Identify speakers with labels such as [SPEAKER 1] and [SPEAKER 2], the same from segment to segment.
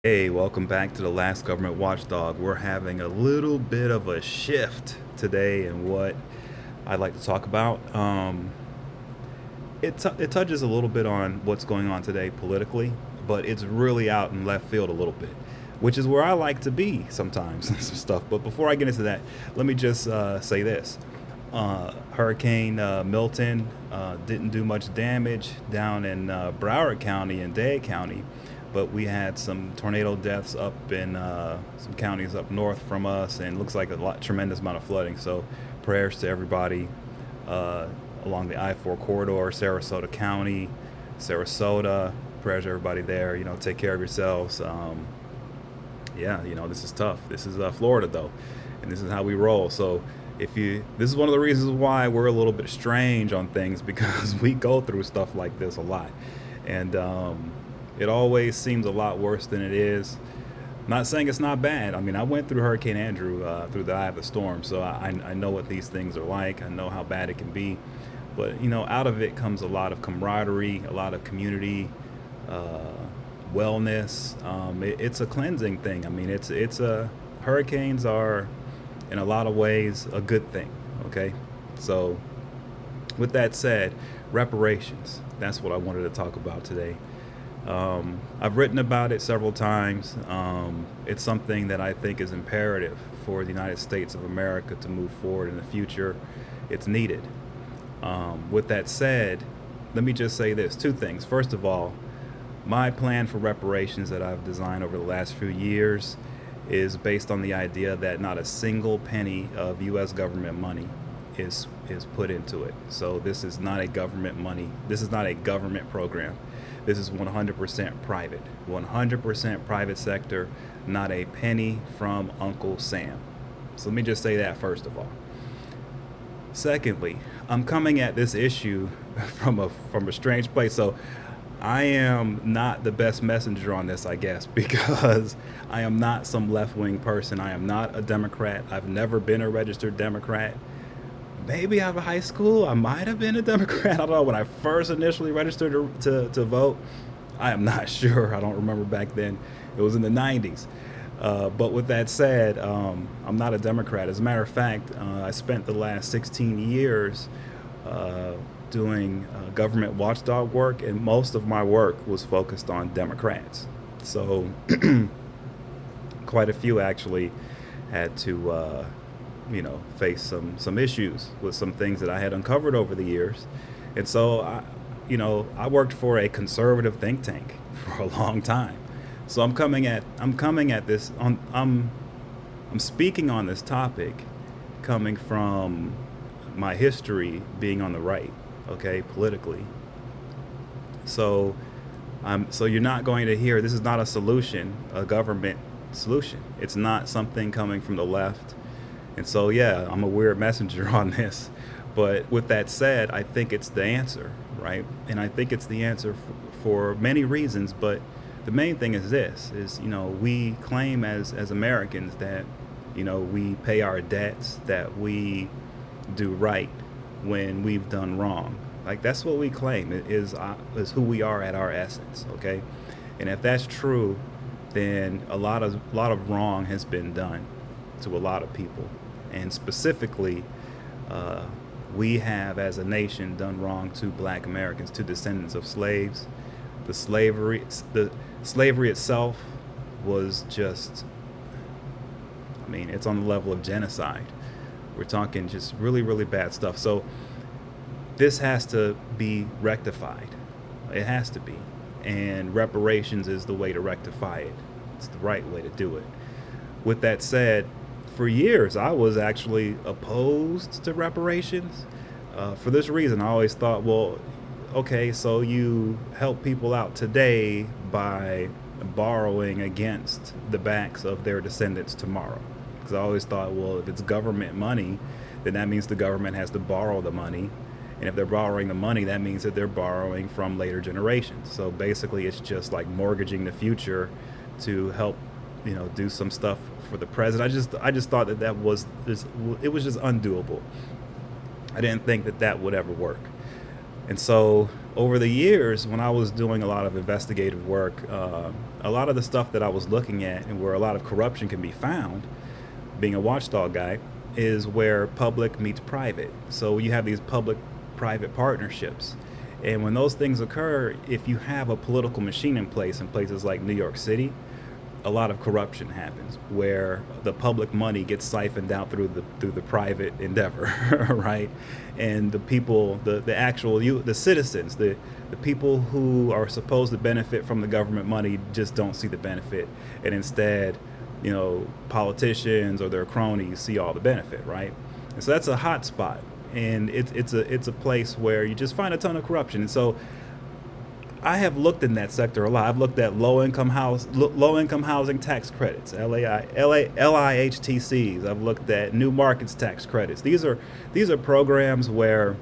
[SPEAKER 1] Hey, welcome back to the Last Government Watchdog. We're having a little bit of a shift today in what I'd like to talk about. It touches a little bit on what's going on today politically, but it's really out in left field a little bit, which is where I like to be sometimes, some stuff. But before I get into that, let me just say this. Hurricane Milton didn't do much damage down in Broward County and Dade County, but we had some tornado deaths up in some counties up north from us, and looks like tremendous amount of flooding. So prayers to everybody uh, along the I-4 corridor, Sarasota County, Sarasota. Prayers to everybody there. Take care of yourselves. Yeah, this is tough. This is Florida though, and this is how we roll. So this is one of the reasons why we're a little bit strange on things because we go through stuff like this a lot, and it always seems a lot worse than it is. Not saying it's not bad. I mean, I went through Hurricane Andrew through the eye of the storm, so I know what these things are like. I know how bad it can be, but out of it comes a lot of camaraderie, a lot of community, uh, wellness. It's a cleansing thing. I mean, it's a hurricanes are in a lot of ways a good thing. Okay, so with that said, reparations. That's what I wanted to talk about today. I've written about it several times. It's something that I think is imperative for the United States of America to move forward in the future. It's needed. With that said, let me just say this two things. First of all, my plan for reparations that I've designed over the last few years is based on the idea that not a single penny of U.S. government money is put into it. So this is not a government money. This is not a government program. This is 100% private. 100% private sector, not a penny from Uncle Sam. So let me just say that first of all. Secondly, I'm coming at this issue from a strange place. So I am not the best messenger on this, I guess, because I am not some left wing person. I am not a Democrat. I've never been a registered Democrat. Maybe out of high school, I might have been a Democrat. I don't know. When I first initially registered to vote, I am not sure. I don't remember back then. It was in the 90s. But with that said, I'm not a Democrat. As a matter of fact, I spent the last 16 years uh, doing government watchdog work, and most of my work was focused on Democrats. So quite a few actually had to, face some issues with some things that I had uncovered over the years, and so I worked for a conservative think tank for a long time. So I'm coming at this on I'm speaking on this topic coming from my history being on the right, okay, politically. So so you're not going to hear this is not a solution, a government solution. It's not something coming from the left. And so yeah, I'm a weird messenger on this. But with that said, I think it's the answer, right? And I think it's the answer for many reasons, but the main thing is this is we claim as Americans that we pay our debts, that we do right when we've done wrong. Like that's what we claim is who we are at our essence, okay? And if that's true, then a lot of wrong has been done to a lot of people, and specifically, uh, we have as a nation done wrong to Black Americans, to descendants of slaves. The slavery itself was just, I mean, it's on the level of genocide. We're talking just really, really bad stuff. So this has to be rectified. It has to be. And reparations is the way to rectify it. It's the right way to do it. With that said, for years I was actually opposed to reparations. For this reason, I always thought, well, okay, so you help people out today by borrowing against the backs of their descendants tomorrow. Because I always thought, well, if it's government money, then that means the government has to borrow the money. And if they're borrowing the money, that means that they're borrowing from later generations. So basically, it's just like mortgaging the future to help, do some stuff for the present. I just thought that it was just undoable. I didn't think that that would ever work. And so over the years, when I was doing a lot of investigative work, a lot of the stuff that I was looking at and where a lot of corruption can be found, being a watchdog guy, is where public meets private. So you have these public private partnerships. And when those things occur, if you have a political machine in place in places like New York City, a lot of corruption happens where the public money gets siphoned out through the private endeavor, right? And the people, the actual the citizens, the people who are supposed to benefit from the government money just don't see the benefit, and instead, politicians or their cronies see all the benefit, right? And so that's a hot spot, and it's a place where you just find a ton of corruption. And so I have looked in that sector a lot. I've looked at low income housing tax credits, LIHTCs. I've looked at new markets tax credits. These are programs where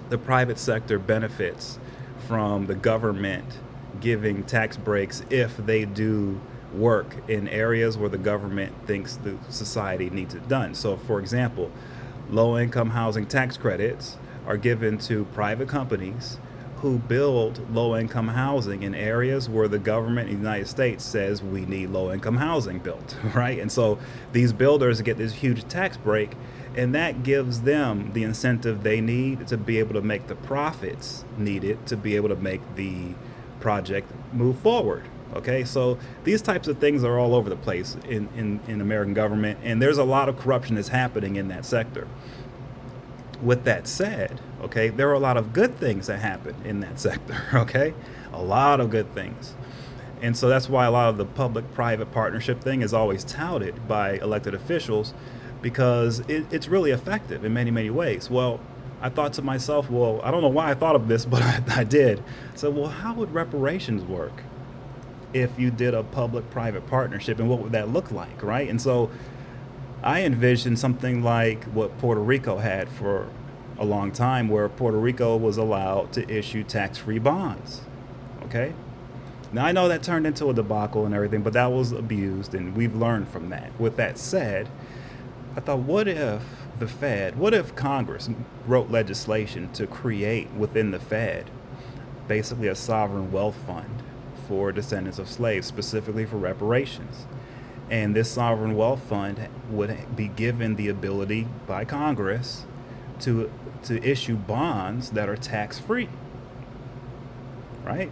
[SPEAKER 1] the private sector benefits from the government giving tax breaks if they do work in areas where the government thinks the society needs it done. So, for example, low income housing tax credits are given to private companies who build low-income housing in areas where the government in the United States says we need low-income housing built, right? And so these builders get this huge tax break, and that gives them the incentive they need to be able to make the profits needed to be able to make the project move forward. Okay, so these types of things are all over the place in American government, and there's a lot of corruption that's happening in that sector. With that said, okay, there are a lot of good things that happen in that sector, okay? A lot of good things. And so that's why a lot of the public-private partnership thing is always touted by elected officials, because it's really effective in many, many ways. Well, I thought to myself, well, I don't know why I thought of this, but I did. So, well, how would reparations work if you did a public-private partnership, and what would that look like, right? And so I envisioned something like what Puerto Rico had for a long time, where Puerto Rico was allowed to issue tax-free bonds. Okay? Now, I know that turned into a debacle and everything, but that was abused, and we've learned from that. With that said, I thought, what if Congress wrote legislation to create within the Fed basically a sovereign wealth fund for descendants of slaves, specifically for reparations? And this sovereign wealth fund would be given the ability by Congress to issue bonds that are tax-free, right?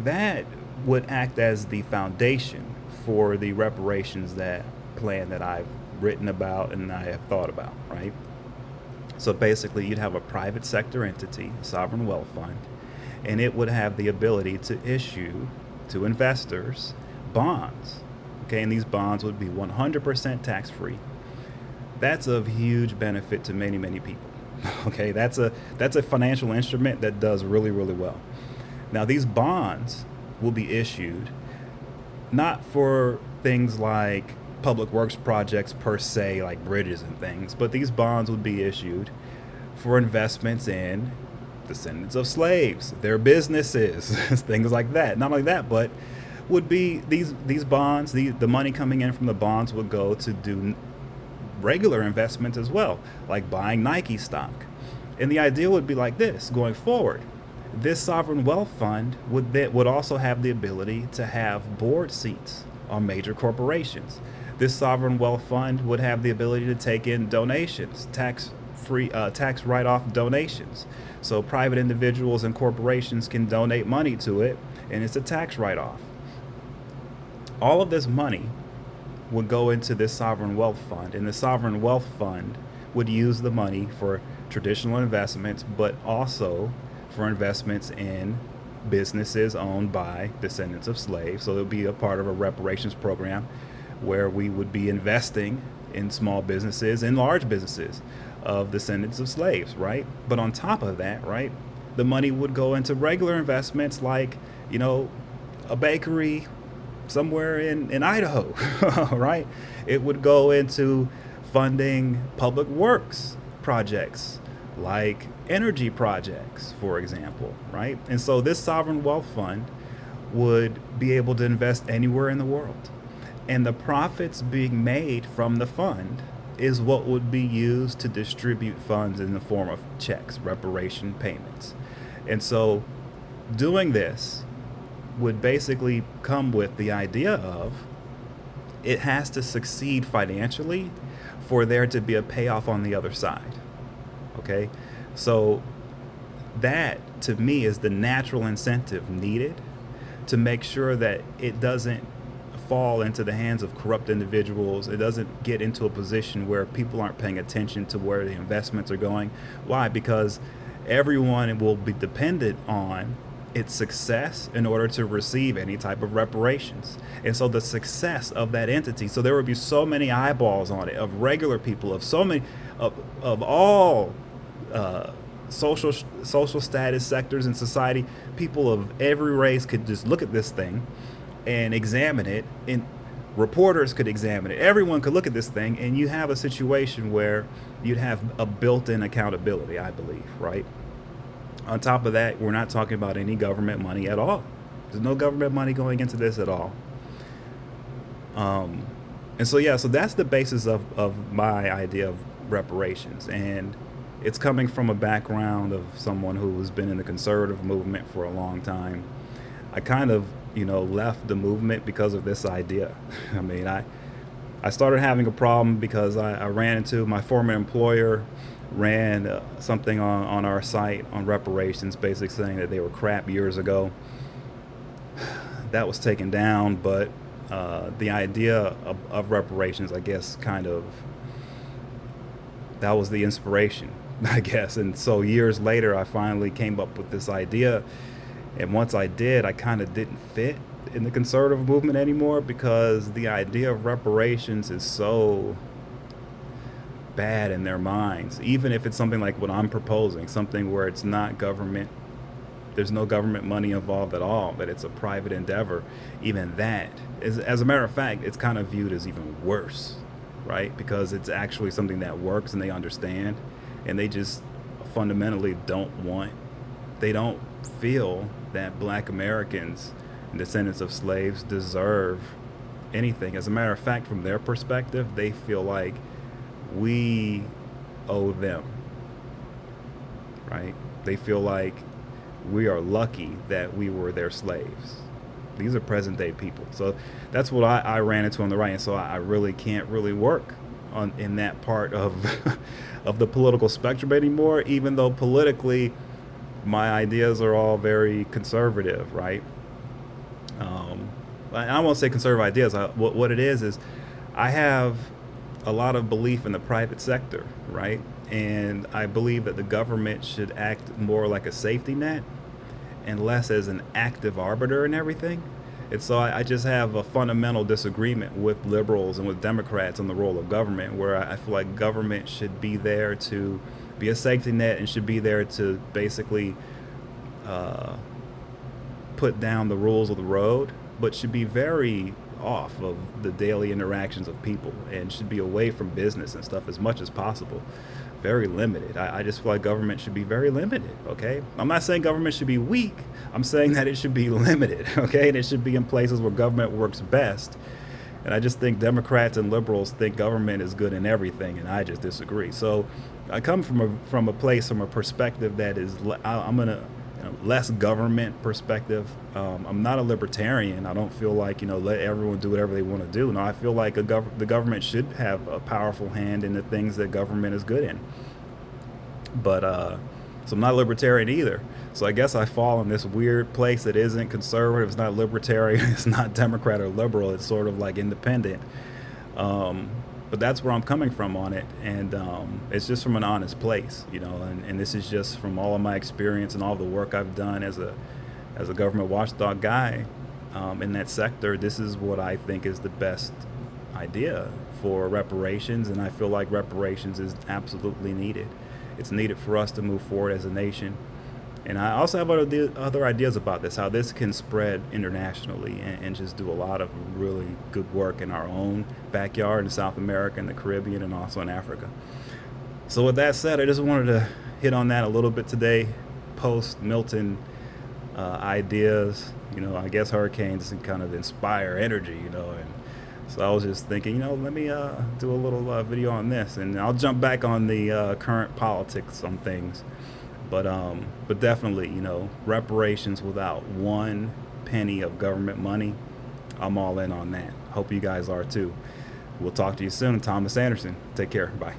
[SPEAKER 1] That would act as the foundation for the reparations plan that I've written about and I have thought about, right? So basically, you'd have a private sector entity, a sovereign wealth fund, and it would have the ability to issue to investors bonds. Okay, and these bonds would be 100% tax-free. That's of huge benefit to many, many people. Okay, that's a financial instrument that does really, really well. Now, these bonds will be issued not for things like public works projects per se, like bridges and things, but these bonds would be issued for investments in descendants of slaves, their businesses, things like that. Not only that, but would be these bonds, the money coming in from the bonds would go to do regular investments as well, like buying Nike stock. And the idea would be like this going forward. This sovereign wealth fund would also have the ability to have board seats on major corporations. This sovereign wealth fund would have the ability to take in donations, tax write-off donations. So private individuals and corporations can donate money to it, and it's a tax write-off. All of this money would go into this sovereign wealth fund, and the sovereign wealth fund would use the money for traditional investments, but also for investments in businesses owned by descendants of slaves. So it would be a part of a reparations program where we would be investing in small businesses and large businesses of descendants of slaves, right? But on top of that, right, the money would go into regular investments like, a bakery somewhere in Idaho, right? It would go into funding public works projects like energy projects, for example, right? And so this sovereign wealth fund would be able to invest anywhere in the world. And the profits being made from the fund is what would be used to distribute funds in the form of checks, reparation payments. And so doing this would basically come with the idea of it has to succeed financially for there to be a payoff on the other side. Okay? So that to me is the natural incentive needed to make sure that it doesn't fall into the hands of corrupt individuals. It doesn't get into a position where people aren't paying attention to where the investments are going. Why? Because everyone will be dependent on its success in order to receive any type of reparations. And so the success of that entity, so there would be so many eyeballs on it, of regular people, of so many, of all uh, social status sectors in society. People of every race could just look at this thing and examine it, and reporters could examine it. Everyone could look at this thing, and you have a situation where you'd have a built-in accountability, I believe, right? On top of that, we're not talking about any government money at all. There's no government money going into this at all. Um, and so, yeah, so that's the basis of my idea of reparations. And it's coming from a background of someone who has been in the conservative movement for a long time. I kind of, left the movement because of this idea. I mean, I started having a problem because I ran into my former employer ran something on our site on reparations, basically saying that they were crap years ago. That was taken down, but the idea of reparations, I guess, kind of, that was the inspiration, I guess. And so years later, I finally came up with this idea. And once I did, I kind of didn't fit in the conservative movement anymore because the idea of reparations is so bad in their minds. Even if it's something like what I'm proposing, something where it's not government, there's no government money involved at all, but it's a private endeavor. Even that, as a matter of fact, it's kind of viewed as even worse, right? Because it's actually something that works and they understand, and they just fundamentally they don't feel that black Americans and descendants of slaves deserve anything. As a matter of fact, from their perspective, they feel like we owe them, right? They feel like we are lucky that we were their slaves. These are present day people. So that's what I ran into on the right. And so I really can't really work in that part of of the political spectrum anymore, even though politically my ideas are all very conservative, right? I won't say conservative ideas. What it is I have a lot of belief in the private sector, right? And I believe that the government should act more like a safety net and less as an active arbiter in everything. And so I just have a fundamental disagreement with liberals and with Democrats on the role of government, where I feel like government should be there to be a safety net and should be there to basically uh, put down the rules of the road, but should be very off of the daily interactions of people and should be away from business and stuff as much as possible. Very limited. I just feel like government should be very limited, okay? I'm not saying government should be weak. I'm saying that it should be limited, okay? And it should be in places where government works best. And I just think Democrats and liberals think government is good in everything, and I just disagree. So I come from a place, from a perspective that is, I'm gonna less government perspective. I'm not a libertarian. I don't feel like let everyone do whatever they want to do. No, I feel like the government should have a powerful hand in the things that government is good in. But so I'm not a libertarian either. So I guess I fall in this weird place that isn't conservative. It's not libertarian. It's not Democrat or liberal. It's sort of like independent. But that's where I'm coming from on it, and it's just from an honest place, and this is just from all of my experience and all the work I've done as a government watchdog guy in that sector. This is what I think is the best idea for reparations, and I feel like reparations is absolutely needed. It's needed for us to move forward as a nation. And I also have other ideas about this, how this can spread internationally and just do a lot of really good work in our own backyard in South America and the Caribbean and also in Africa. So with that said, I just wanted to hit on that a little bit today, post Milton ideas. I guess hurricanes kind of inspire energy, and so I was just thinking, let me do a little video on this, and I'll jump back on the current politics on things. But definitely, reparations without one penny of government money, I'm all in on that. Hope you guys are too. We'll talk to you soon. Thomas Anderson. Take care. Bye.